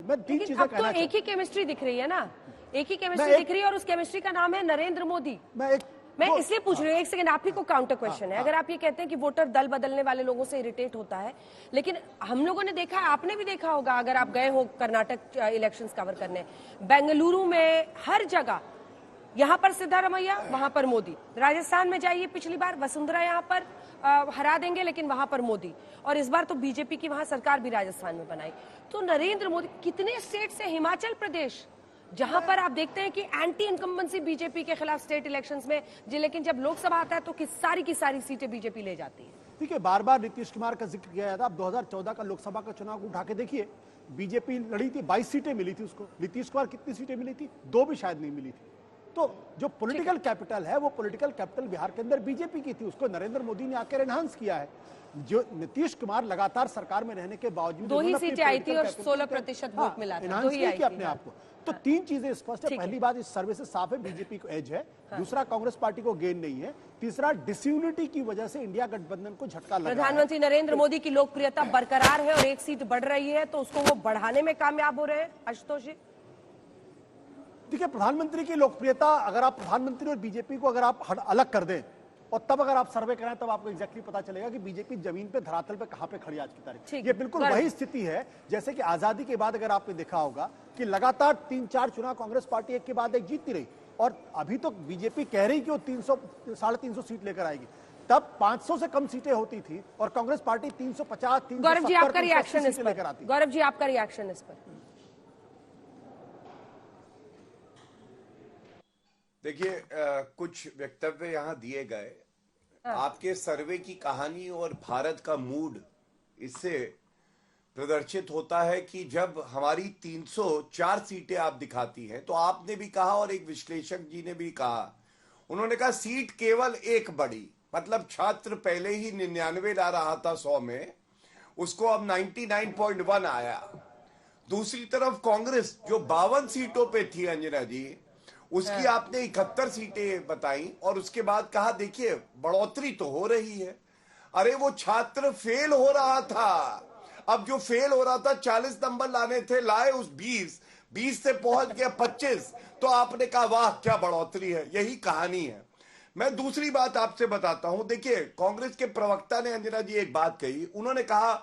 मैं तीन चीजें अब तो कहना एक ही केमिस्ट्री दिख रही है ना, एक ही केमिस्ट्री दिख रही है और उस केमिस्ट्री का नाम है नरेंद्र मोदी। मैं इसलिए पूछ रही हूँ, एक सेकंड, आप ही को काउंटर क्वेश्चन है। अगर आप ये कहते हैं कि वोटर दल बदलने वाले लोगों से इरिटेट होता है, लेकिन हम लोगों ने देखा है, आपने भी देखा होगा अगर आप गए हो कर्नाटक इलेक्शंस कवर करने, बेंगलुरु में हर जगह, यहाँ पर सिद्धारमैया, वहां पर मोदी। राजस्थान में जाइए, पिछली बार वसुंधरा यहाँ पर हरा देंगे, लेकिन वहां पर मोदी। और इस बार तो बीजेपी की वहां सरकार भी राजस्थान में बनाई। तो नरेंद्र मोदी कितने स्टेट से, हिमाचल प्रदेश जहां पर आप देखते हैं कि एंटी इनकम्बेंसी बीजेपी के खिलाफ स्टेट इलेक्शंस में, लेकिन जब लोकसभा आता है तो की सारी सीटें बीजेपी ले जाती है। ठीक है, बार बार नीतीश कुमार का जिक्र किया था। अब 2014 का लोकसभा का चुनाव उठा के देखिए, बीजेपी लड़ी थी, 22 सीटें मिली थी उसको। नीतीश कुमार कितनी सीटें मिली थी? 2 भी शायद नहीं मिली थी। तो जो पॉलिटिकल कैपिटल है, वो पॉलिटिकल कैपिटल बिहार के अंदर बीजेपी की थी, उसको नरेंद्र मोदी ने आकर एनहांस किया है। जो नीतीश कुमार लगातार सरकार में रहने के बावजूद 2 ही सीटें आई थी और 16% वोट मिला था, 2 ही आई थी अपने आप को। तो 3 चीजें स्पष्ट है। पहली बात, इस सर्वे से साफ है बीजेपी को एज है। दूसरा, कांग्रेस पार्टी को गेन नहीं है। तीसरा, डिसयूनिटी की वजह से इंडिया गठबंधन को झटका लगा। प्रधानमंत्री नरेंद्र मोदी की लोकप्रियता बरकरार है और 1 सीट बढ़ रही है, तो उसको वो बढ़ाने में कामयाब हो रहे हैं। आशुतोष जी, देखिए, प्रधानमंत्री की लोकप्रियता, अगर आप प्रधानमंत्री और बीजेपी को अगर आप अलग कर दें और तब अगर आप सर्वे कराएं, तब आपको एग्जैक्टली पता चलेगा कि बीजेपी जमीन पे, धरातल पे कहां पे खड़ी आज की तारीख। ये बिल्कुल वही स्थिति है जैसे कि आजादी के बाद अगर आपने देखा होगा कि लगातार 3-4 चुनाव कांग्रेस पार्टी एक के बाद एक जीतती रही, और अभी तो बीजेपी कह रही कि वो 300 350 सीट लेकर आएगी। तब 500 से कम सीटें होती थी और कांग्रेस पार्टी 350, 370, गौरव जी आपका रिएक्शन इस लेकर आती। गौरव जी आपका रिएक्शन इस पर। देखिए, कुछ वक्तव्य यहाँ दिए गए। आपके सर्वे की कहानी और भारत का मूड इससे प्रदर्शित होता है कि जब हमारी 304 सीटें आप दिखाती हैं, तो आपने भी कहा और एक विश्लेषक जी ने भी कहा, उन्होंने कहा सीट केवल एक बढ़ी, मतलब छात्र पहले ही 99 ला रहा था 100 में, उसको अब 99.1 आया। दूसरी तरफ कांग्रेस जो 52 सीटों पे थी अंजना जी, उसकी आपने 71 सीटें बताई और उसके बाद कहा देखिए बढ़ोतरी तो हो रही है। अरे वो छात्र फेल हो रहा था, अब जो फेल हो रहा था 40 नंबर लाने थे, लाए उस 20 से पहुंच गया 25, तो आपने कहा वाह क्या बढ़ोतरी है। यही कहानी है। मैं दूसरी बात आपसे बताता हूं। देखिए, कांग्रेस के प्रवक्ता ने अंजना जी एक बात कही, उन्होंने कहा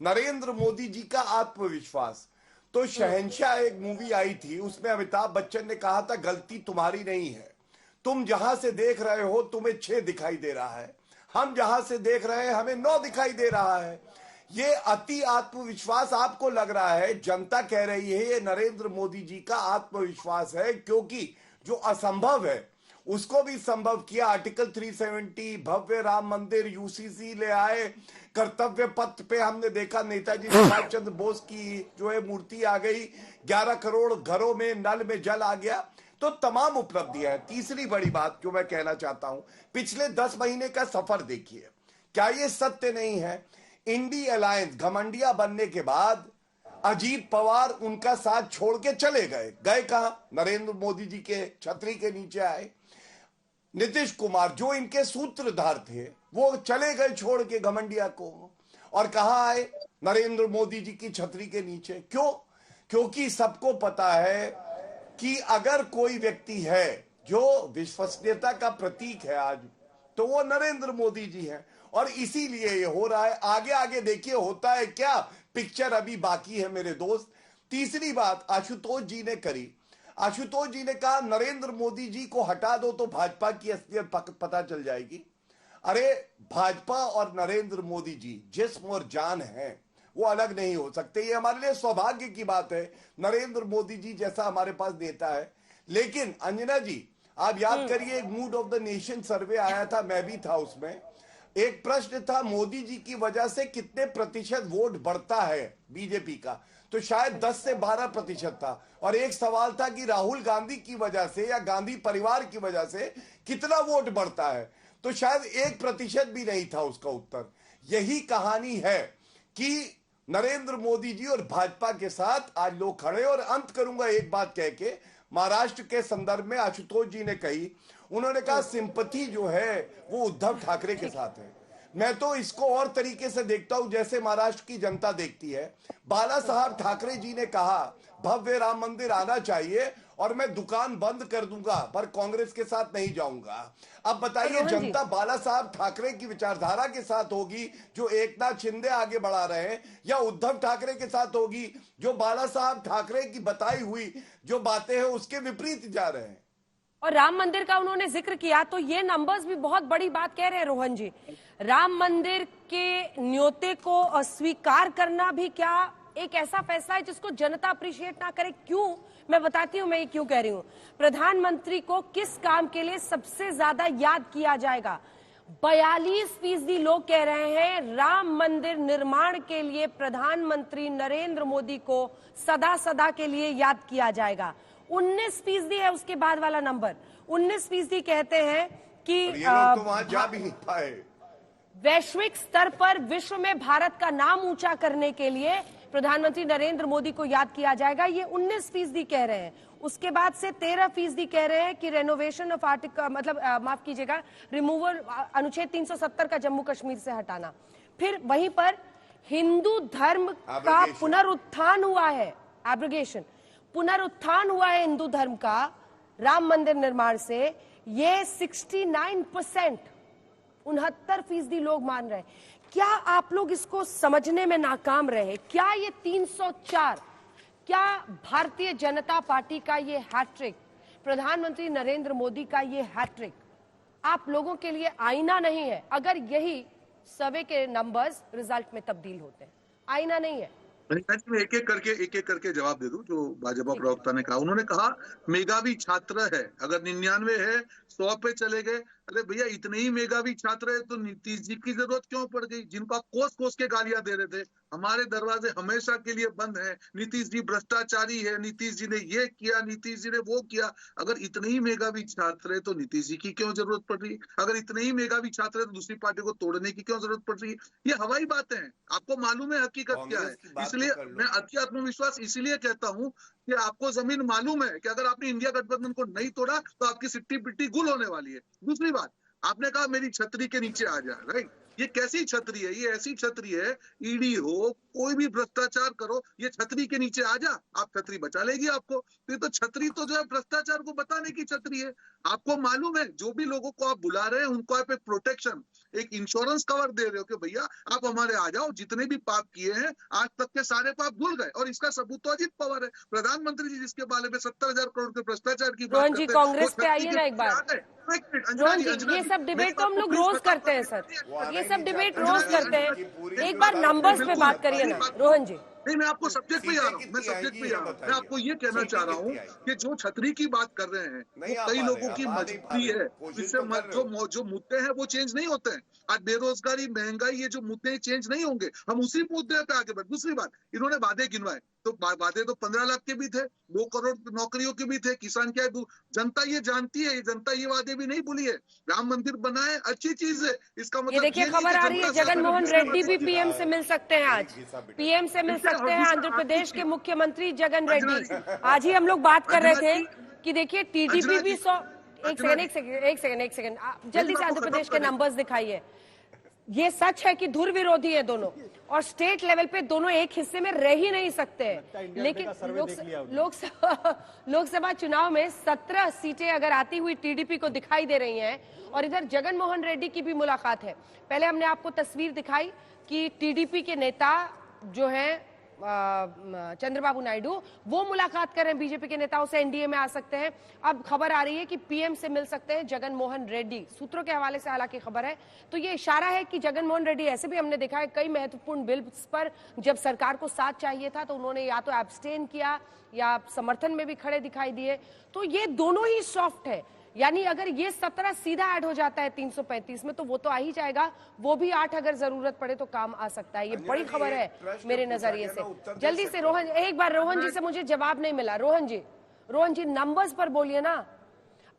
नरेंद्र मोदी जी का आत्मविश्वास। तो शहंशाह एक मूवी आई थी, उसमें अमिताभ बच्चन ने कहा था गलती तुम्हारी नहीं है, तुम जहां से देख रहे हो तुम्हें 6 दिखाई दे रहा है, हम जहां से देख रहे हैं हमें 9 दिखाई दे रहा है। ये अति आत्मविश्वास आपको लग रहा है, जनता कह रही है ये नरेंद्र मोदी जी का आत्मविश्वास है, क्योंकि जो असंभव है उसको भी संभव किया। आर्टिकल 370, भव्य राम मंदिर, यूसीसी ले आए, कर्तव्य पथ पे हमने देखा नेताजी सुभाष चंद्र बोस की जो है मूर्ति आ गई, 11 करोड़ घरों में नल में जल आ गया। तो तमाम उपलब्धियां हैं। तीसरी बड़ी बात जो मैं कहना चाहता हूं, पिछले 10 महीने का सफर देखिए, क्या ये सत्य नहीं है? इंडी अलायंस घमंडिया बनने के बाद अजीत पवार उनका साथ छोड़ के चले गए कहां? नरेंद्र मोदी जी के छतरी के नीचे आए। नीतीश कुमार जो इनके सूत्रधार थे वो चले गए छोड़ के घमंडिया को, और कहां आए? नरेंद्र मोदी जी की छतरी के नीचे। क्यों? क्योंकि सबको पता है कि अगर कोई व्यक्ति है जो विश्वसनीयता का प्रतीक है आज, तो वो नरेंद्र मोदी जी हैं, और इसीलिए ये हो रहा है। आगे आगे देखिए होता है क्या, पिक्चर अभी बाकी है मेरे दोस्त। तीसरी बात आशुतोष जी ने करी, आशुतोष जी ने कहा नरेंद्र मोदी जी को हटा दो तो भाजपा की असलियत पता चल जाएगी। अरे भाजपा और नरेंद्र मोदी जी जिस्म और जान हैं, वो अलग नहीं हो सकते। ये हमारे लिए सौभाग्य की बात है नरेंद्र मोदी जी जैसा हमारे पास नेता है। लेकिन अंजना जी आप याद करिए, एक मूड ऑफ द नेशन सर्वे आया था, मैं भी था उसमें। एक प्रश्न था मोदी जी की वजह से कितने प्रतिशत वोट बढ़ता है बीजेपी का, तो शायद 10 से 12% था। और एक सवाल था कि राहुल गांधी की वजह से या गांधी परिवार की वजह से कितना वोट बढ़ता है, तो शायद 1% भी नहीं था उसका उत्तर। यही कहानी है कि नरेंद्र मोदी जी और भाजपा के साथ आज लोग खड़े। और अंत करूंगा एक बात कह के, महाराष्ट्र के संदर्भ में आशुतोष जी ने कही, उन्होंने कहा सिंपैथी जो है वो उद्धव ठाकरे के साथ है। मैं तो इसको और तरीके से देखता हूं जैसे महाराष्ट्र की जनता देखती है। बाला साहब ठाकरे जी ने कहा भव्य राम मंदिर आना चाहिए और मैं दुकान बंद कर दूंगा पर कांग्रेस के साथ नहीं जाऊंगा। अब बताइए जनता बाला साहब ठाकरे की विचारधारा के साथ होगी जो एकनाथ शिंदे आगे बढ़ा रहे हैं, या उद्धव ठाकरे के साथ होगी जो बाला साहब ठाकरे की बताई हुई जो बातें हैं उसके विपरीत जा रहे हैं। और राम मंदिर का उन्होंने जिक्र किया तो ये नंबर्स भी बहुत बड़ी बात कह रहे हैं रोहन जी। राम मंदिर के न्योते को अस्वीकार करना भी क्या एक ऐसा फैसला है जिसको जनता अप्रिशिएट ना करे? क्यों? मैं बताती हूं मैं ये क्यों कह रही हूं। प्रधानमंत्री को किस काम के लिए सबसे ज्यादा याद किया जाएगा? 42% लोग कह रहे हैं राम मंदिर निर्माण के लिए प्रधानमंत्री नरेंद्र मोदी को सदा सदा के लिए याद किया जाएगा। 19% है उसके बाद वाला नंबर। 19% कहते हैं कि तो वहां जा भी नहीं पाए। वैश्विक स्तर पर विश्व में भारत का नाम ऊंचा करने के लिए प्रधानमंत्री नरेंद्र मोदी को याद किया जाएगा, ये 19% कह रहे हैं। उसके बाद से 13% कह रहे हैं कि रेनोवेशन ऑफ आर्टिकल, मतलब माफ कीजिएगा, रिमूवल अनुच्छेद 370 का जम्मू कश्मीर से हटाना। फिर वहीं पर हिंदू धर्म का पुनरुत्थान हुआ है, एब्रोगेशन, पुनरुत्थान हुआ है हिंदू धर्म का राम मंदिर निर्माण से, ये 69%, 69% लोग मान रहे हैं। क्या आप लोग इसको समझने में नाकाम रहे? क्या ये 304, क्या भारतीय जनता पार्टी का ये हैट्रिक, प्रधानमंत्री नरेंद्र मोदी का ये हैट्रिक आप लोगों के लिए आईना नहीं है? अगर यही सर्वे के नंबर्स रिजल्ट में तब्दील होते हैं, आईना नहीं है। मैं एक एक करके जवाब दे दूं जो भाजपा प्रवक्ता ने कहा। उन्होंने कहा मेधावी छात्र है, अगर 99 है 100 पे चले गए। अरे भैया इतने ही मेधावी छात्र है तो नीतीश जी की जरूरत क्यों पड़ गई, जिनको आप कोस कोस के गालियां दे रहे थे? हमारे दरवाजे हमेशा के लिए बंद है, नीतीश जी भ्रष्टाचारी है, नीतीश जी ने ये किया, नीतीश जी ने वो किया। अगर इतने ही मेधावी छात्र है तो नीतीश जी की क्यों जरूरत पड़ रही है? अगर इतने ही मेधावी छात्र है तो दूसरी पार्टी को तोड़ने की क्यों जरूरत पड़ रही है? ये हवाई बातें हैं, आपको मालूम है हकीकत क्या है। इसलिए मैं अति आत्मविश्वास इसलिए कहता हूं कि आपको जमीन मालूम है कि अगर आपने इंडिया गठबंधन को नहीं तोड़ा तो आपकी सिट्टी पिट्टी गुल होने वाली है। दूसरी बात, आपने कहा मेरी छतरी के नीचे आ जा, राइट? ये कैसी छतरी है? ये ऐसी छतरी है, ईडी हो, कोई भी भ्रष्टाचार करो, ये छतरी के नीचे आ जा, आप छतरी बचा लेगी आपको। तो ये तो छतरी तो जो है भ्रष्टाचार को बताने की छतरी है। आपको मालूम है जो भी लोगों को आप बुला रहे हैं उनको आप एक प्रोटेक्शन, एक इंश्योरेंस कवर दे रहे हो कि भैया आप हमारे आ जाओ, जितने भी पाप किए हैं आज तक के सारे पाप धुल गए। और इसका सबूत तो अजीत पवार है, प्रधानमंत्री जी जिसके बारे में 70,000 करोड़ के भ्रष्टाचार की बात करते हैं। कांग्रेस पे आइए ना एक बार। रोहन जी, ये सब डिबेट तो हम लोग रोज करते हैं सर, ये सब डिबेट रोज करते हैं। एक बार नंबर्स पे बात करिए ना रोहन जी। नहीं, मैं आपको सब्जेक्ट पे आ रहा हूँ, मैं सब्जेक्ट पे आ रहा हूँ। मैं आपको ये कहना चाह रहा हूँ कि जो छतरी की बात कर रहे हैं वो कई लोगों की मजबूरी है, इससे जो मुद्दे हैं वो चेंज नहीं होते हैं। आज बेरोजगारी, महंगाई, ये जो मुद्दे चेंज नहीं होंगे, हम उसी मुद्दे पे आगे बढ़े। दूसरी बात, इन्होंने वादे गिनवाए, तो वादे तो 15 लाख के भी थे, 2 करोड़ नौकरियों के भी थे, किसान क्या है, जनता ये जानती है, जनता ये वादे भी नहीं भूली है। राम मंदिर बनाए, अच्छी चीज है, इसका मतलब ये देखिए खबर आ रही है जगन मोहन रेड्डी भी पीएम से मिल सकते हैं, आज पीएम से मिल सकते हैं आंध्र प्रदेश के मुख्यमंत्री जगन रेड्डी। आज ही हम लोग बात कर रहे थे कि देखिए टीडीपी भी 100, एक सेकंड जल्दी से आंध्र प्रदेश के नंबर्स दिखाइए। ये सच है कि धुर विरोधी है दोनों, और स्टेट लेवल पे दोनों एक हिस्से में रह ही नहीं सकते हैं। लेकिन लोकसभा चुनाव में 17 सीटें अगर आती हुई टीडीपी को दिखाई दे रही हैं, और इधर जगन मोहन रेड्डी की भी मुलाकात है। पहले हमने आपको तस्वीर दिखाई कि टीडीपी के नेता जो हैं चंद्रबाबू नायडू, वो मुलाकात कर रहे हैं बीजेपी के नेताओं से, एनडीए में आ सकते हैं। अब खबर आ रही है कि पीएम से मिल सकते हैं जगन मोहन रेड्डी, सूत्रों के हवाले से हालांकि खबर है। तो ये इशारा है कि जगन मोहन रेड्डी, ऐसे भी हमने देखा है कई महत्वपूर्ण बिल्स पर जब सरकार को साथ चाहिए था तो उन्होंने या तो एब्सटेन किया या समर्थन में भी खड़े दिखाई दिए। तो ये दोनों ही सॉफ्ट है, यानी अगर ये 17 सीधा ऐड हो जाता है 335 में तो वो तो आ ही जाएगा, वो भी 8 अगर जरूरत पड़े तो काम आ सकता है। ये बड़ी खबर है मेरे नजरिए से। जल्दी से रोहन, एक बार रोहन जी से मुझे जवाब नहीं मिला। रोहन जी नंबर्स पर बोलिए ना।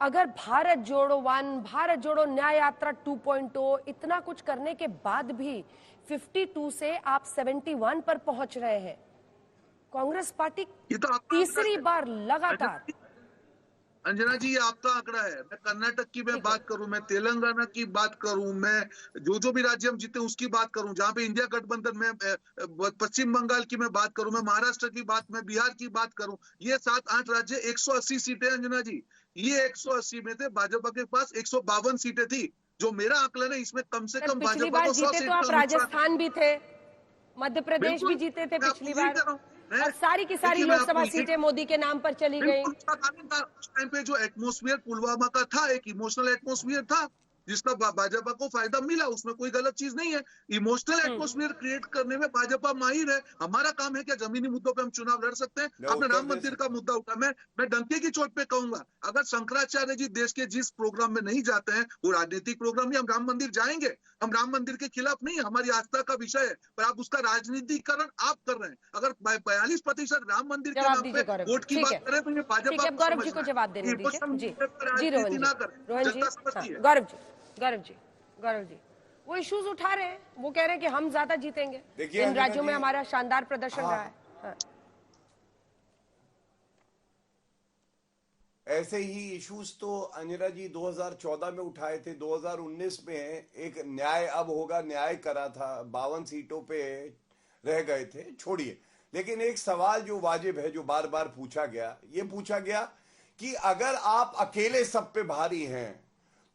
अगर भारत जोड़ो 1, भारत जोड़ो न्याय यात्रा 2.0, इतना कुछ करने के बाद भी 52 से आप 71 पर पहुंच रहे हैं। कांग्रेस पार्टी तीसरी बार लगातार अंजना जी, ये आपका आंकड़ा है। मैं कर्नाटक की मैं बात करूं, मैं तेलंगाना की बात करूं, मैं जो भी राज्य हम जीते उसकी बात करूं, जहां पे इंडिया गठबंधन में पश्चिम बंगाल की मैं बात करूं, मैं महाराष्ट्र की बात, मैं बिहार की बात करूं, ये 7-8 राज्य 180 सीटें अंजना जी। ये 180 में से भाजपा के पास 152 सीटें थी। जो मेरा आकलन है, इसमें कम से कम पिछली भाजपा बार को 100 जीते सीट तो आप का नुकसान। राजस्थान भी थे, मध्य प्रदेश भी बिल्कुल, जीते थे मैं पिछली आपको यही बार, कह रहा हूं। और सारी की सारी देखिए, मैं लोकसभा आपको सीटें मोदी के नाम पर चली गई। बिल्कुल उसका कारण था। उस टाइम पे जो एटमॉस्फेयर पुलवामा का था, एक इमोशनल एटमॉस्फेयर था, जिसका भाजपा को फायदा मिला। उसमें कोई गलत चीज नहीं है। इमोशनल एटमॉस्फेयर क्रिएट करने में भाजपा माहिर है। हमारा काम है क्या जमीनी मुद्दों पे हम चुनाव लड़ सकते हैं? मैं आपने उत्तर राम दे मंदिर सकता का मुद्दा उठा, मैं डंके की चोट पे कहूंगा, अगर शंकराचार्य जी देश के जिस प्रोग्राम में नहीं जाते हैं, वो राजनीतिक प्रोग्राम ही, हम राम मंदिर जाएंगे। हम राम मंदिर के खिलाफ नहीं, हमारी आस्था का विषय है, पर आप उसका राजनीतिकरण आप कर रहे हैं। अगर 42% राम मंदिर के जवाब नाम पे दीजिए गौरव वोट जी, की ठीक बात है, करें तो ये ठीक भाजपा है। अब को गौरव जी को समझना है। जवाब देने दीजिए इमोशन जी। पे जी रोहन राजनीति जी, ना करें, रोहन जी, जनता हाँ, समझती है। गौरव जी, गौरव जी, गौरव जी, वो इश्यूज उठा रहे हैं, वो कह रहे हैं कि हम ज्यादा जीतेंगे, देखिए इन अंजना राज्यों में जी, हमारा शानदार प्रदर्शन हाँ, रहा है। हाँ। ऐसे ही इश्यूज तो अंजना जी 2014 में उठाए थे। 2019 में एक न्याय अब होगा न्याय करा था, 52 सीटों पे रह गए थे, छोड़िए। लेकिन एक सवाल जो वाजिब है, जो बार बार पूछा गया, ये पूछा गया कि अगर आप अकेले सब पे भारी हैं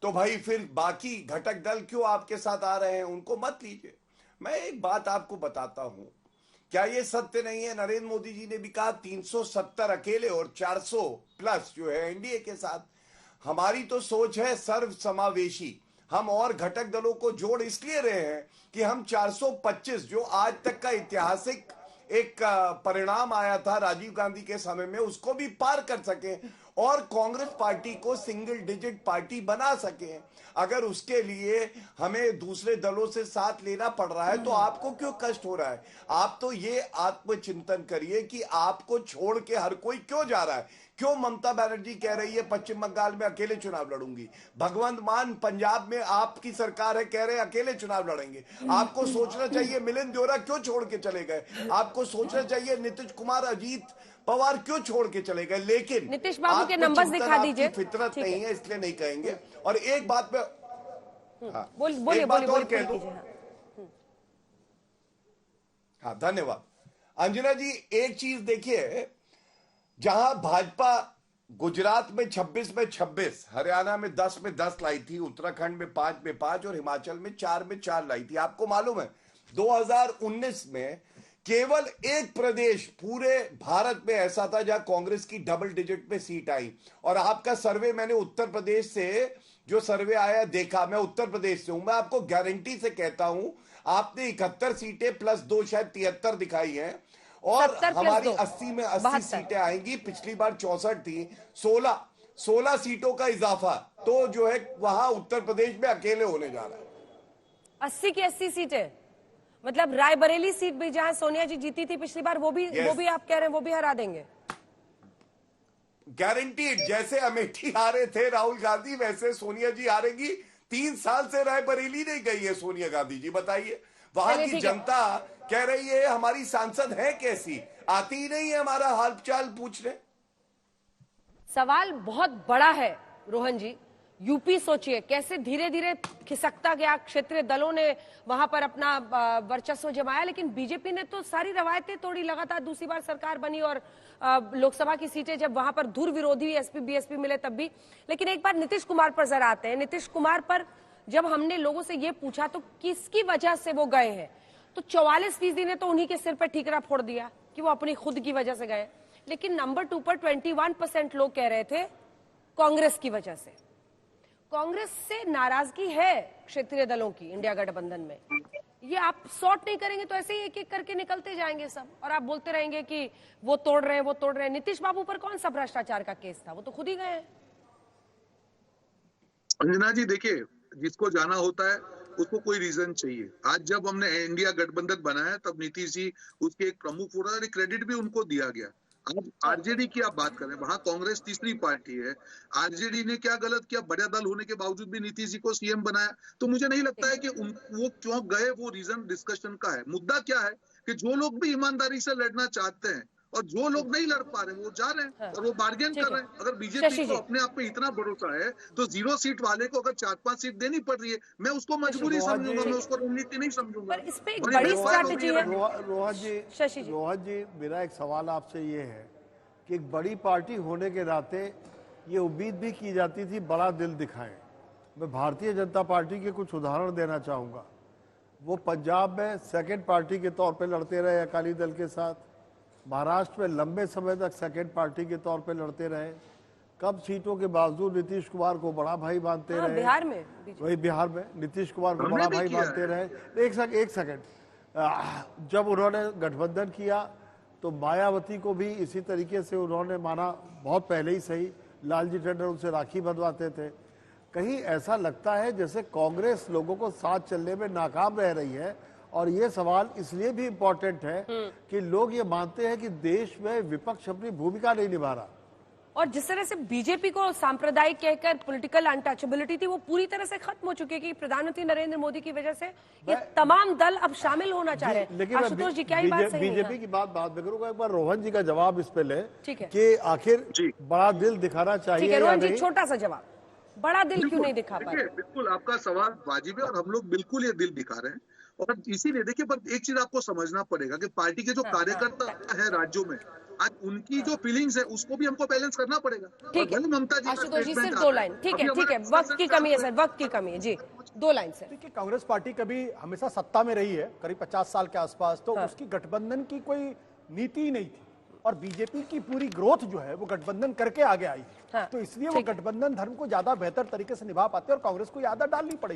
तो भाई फिर बाकी घटक दल क्यों आपके साथ आ रहे हैं, उनको मत लीजिए। मैं एक बात आपको बताता हूं, क्या ये सत्य नहीं है? नरेंद्र मोदी जी ने भी कहा 370 अकेले और 400 प्लस जो है एनडीए के साथ। हमारी तो सोच है सर्व समावेशी। हम और घटक दलों को जोड़ इसलिए रहे हैं कि हम 425 जो आज तक का ऐतिहासिक एक परिणाम आया था राजीव गांधी के समय में, उसको भी पार कर सके और कांग्रेस पार्टी को सिंगल डिजिट पार्टी बना सके। अगर उसके लिए हमें दूसरे दलों से साथ लेना पड़ रहा है तो आपको क्यों कष्ट हो रहा है? आप तो ये आत्मचिंतन करिए कि आपको छोड़ के हर कोई क्यों जा रहा है। क्यों ममता बनर्जी कह रही है पश्चिम बंगाल में अकेले चुनाव लड़ूंगी, भगवंत मान पंजाब में आपकी सरकार है, कह रहे हैं अकेले चुनाव लड़ेंगे। आपको सोचना चाहिए मिलिंद देओरा क्यों छोड़ के चले गए, आपको सोचना चाहिए नीतीश कुमार अजीत पवार क्यों छोड़ के चले गए। लेकिन नीतीश बाबू के नंबर्स दिखा दीजिए, फितरत नहीं है, इसलिए नहीं कहेंगे। और एक बात पे बोलिए, एक बात बोलिए, और बोलिए, कह दूं। कीजिए, हाँ, धन्यवाद अंजना जी। एक चीज देखिए, जहां भाजपा गुजरात में 26 में 26, हरियाणा में 10 में 10 लाई थी, उत्तराखंड में 5 में 5 और हिमाचल में 4 में 4 लाई थी। आपको मालूम है 2019 में केवल एक प्रदेश पूरे भारत में ऐसा था जहां कांग्रेस की डबल डिजिट में सीट आई। और आपका सर्वे मैंने उत्तर प्रदेश से जो सर्वे आया देखा, मैं उत्तर प्रदेश से हूं, मैं आपको गारंटी से कहता हूं आपने 71 सीटें प्लस 2 शायद 73 दिखाई हैं और हमारी 80 में 80 सीटें आएंगी। पिछली बार 64 थी, 16 सीटों का इजाफा तो जो है वहां उत्तर प्रदेश में अकेले होने जा रहा है। 80 की 80 सीटें, मतलब रायबरेली सीट भी जहां सोनिया जी जीती थी पिछली बार, वो भी आप कह रहे हैं वो भी हरा देंगे? गारंटीड। जैसे अमेठी हारे थे राहुल गांधी, वैसे सोनिया जी हारेंगी। 3 साल से रायबरेली नहीं गई है सोनिया गांधी जी, बताइए। वहां की जनता कह रही है हमारी सांसद है कैसी, आती ही नहीं है हमारा हाल चाल पूछने। सवाल बहुत बड़ा है रोहन जी। यूपी सोचिए कैसे धीरे धीरे खिसकता गया, क्षेत्रीय दलों ने वहां पर अपना वर्चस्व जमाया, लेकिन बीजेपी ने तो सारी रवायतें तोड़ी। लगातार दूसरी बार सरकार बनी और लोकसभा की सीटें जब वहां पर धुर विरोधी एसपी बीएसपी मिले तब भी। लेकिन एक बार नीतीश कुमार पर जरा आते हैं। नीतीश कुमार पर जब हमने लोगों से ये पूछा तो किसकी वजह से वो गए हैं, तो 44% ने तो उन्हीं के सिर पर ठीकरा फोड़ दिया कि वो अपनी खुद की वजह से गए। लेकिन नंबर 2 पर 21% लोग कह रहे थे कांग्रेस की वजह से। कांग्रेस से नाराजगी है क्षेत्रीय दलों की इंडिया गठबंधन में। ये आप सॉर्ट नहीं करेंगे तो ऐसे ही एक एक करके निकलते जाएंगे सब, और आप बोलते रहेंगे कि वो तोड़ रहे हैं, वो तोड़ रहे हैं। नीतीश बाबू पर कौन सा भ्रष्टाचार का केस था, वो तो खुद ही गए हैं। अंजना जी देखिए, जिसको जाना होता है उसको कोई रीजन चाहिए। आज जब हमने इंडिया गठबंधन बनाया तब नीतीश जी उसके एक प्रमुख हो रहा है, क्रेडिट भी उनको दिया गया। आज आरजेडी की आप बात करें, वहां कांग्रेस तीसरी पार्टी है। आरजेडी ने क्या गलत किया, बड़ा दल होने के बावजूद भी नीतीश जी को सीएम बनाया। तो मुझे नहीं लगता है कि वो क्यों गए, वो रीजन डिस्कशन का है। मुद्दा क्या है कि जो लोग भी ईमानदारी से लड़ना चाहते हैं और जो लोग नहीं लड़ पा रहे वो जा रहे हैं और वो बार्गेन कर रहे हैं। अगर बीजेपी को अपने आप पे इतना भरोसा है तो 0 सीट वाले को अगर 4-5 सीट देनी पड़ रही है, मैं उसको मजबूरी समझूंगा, मैं उसको रणनीति नहीं समझूंगा। पर इस पे एक बड़ी स्ट्रैटेजी है। रोहन जी, मेरा एक सवाल आपसे ये है कि एक बड़ी पार्टी होने के नाते ये उम्मीद भी की जाती थी बड़ा दिल दिखाएं। मैं भारतीय जनता पार्टी के कुछ उदाहरण देना चाहूंगा। वो पंजाब में सेकंड पार्टी के तौर पे लड़ते रहे अकाली दल के साथ, महाराष्ट्र में लंबे समय तक सेकंड पार्टी के तौर पे लड़ते रहे, कम सीटों के बावजूद नीतीश कुमार को बड़ा भाई मानते रहे। बिहार में वही बिहार में नीतीश कुमार को बड़ा भाई मानते रहे। एक सेकंड, जब उन्होंने गठबंधन किया तो मायावती को भी इसी तरीके से उन्होंने माना, बहुत पहले ही सही। लालजी टंडन उनसे राखी बंधवाते थे। कहीं ऐसा लगता है जैसे कांग्रेस लोगों को साथ चलने में नाकाम रह रही है, और ये सवाल इसलिए भी इम्पोर्टेंट है कि लोग ये मानते हैं कि देश में विपक्ष अपनी भूमिका नहीं निभा रहा। और जिस तरह से बीजेपी को सांप्रदायिक कहकर पॉलिटिकल अनटचेबिलिटी थी वो पूरी तरह से खत्म हो चुकी है कि प्रधानमंत्री नरेंद्र मोदी की वजह से ये तमाम दल अब शामिल होना चाह रहे हैं। लेकिन आशुतोष जी, क्या ये बात सही है? बीजेपी की बात में करूंगा, एक बार रोहन जी का जवाब इस पे ले ठीक है कि आखिर बड़ा दिल दिखाना चाहिए। ठीक है रोहन जी, छोटा सा जवाब, बड़ा दिल क्यों नहीं दिखा पा रहे? बिल्कुल आपका सवाल वाजिब है और हम लोग बिल्कुल ये दिल दिखा रहे हैं। और इसीलिए देखिए, पर एक चीज आपको समझना पड़ेगा कि पार्टी के जो कार्यकर्ता है राज्यों में, आज उनकी जो फीलिंग्स है उसको भी हमको बैलेंस करना पड़ेगा। ठीक है ममता जी, आशुतोष जी, सिर्फ 2 लाइन। ठीक है, वक्त की कमी है सर, वक्त की कमी है जी, 2 लाइन सर। देखिए, कांग्रेस पार्टी कभी हमेशा सत्ता में रही है करीब 50 साल के आसपास, तो उसकी गठबंधन की कोई नीति ही नहीं थी, और बीजेपी की पूरी ग्रोथ जो है वो गठबंधन करके आगे आई। तो इसलिए वो गठबंधन धर्म को ज्यादा बेहतर तरीके से निभा पाते हैं और कांग्रेस को आदत डालनी पड़ेगी।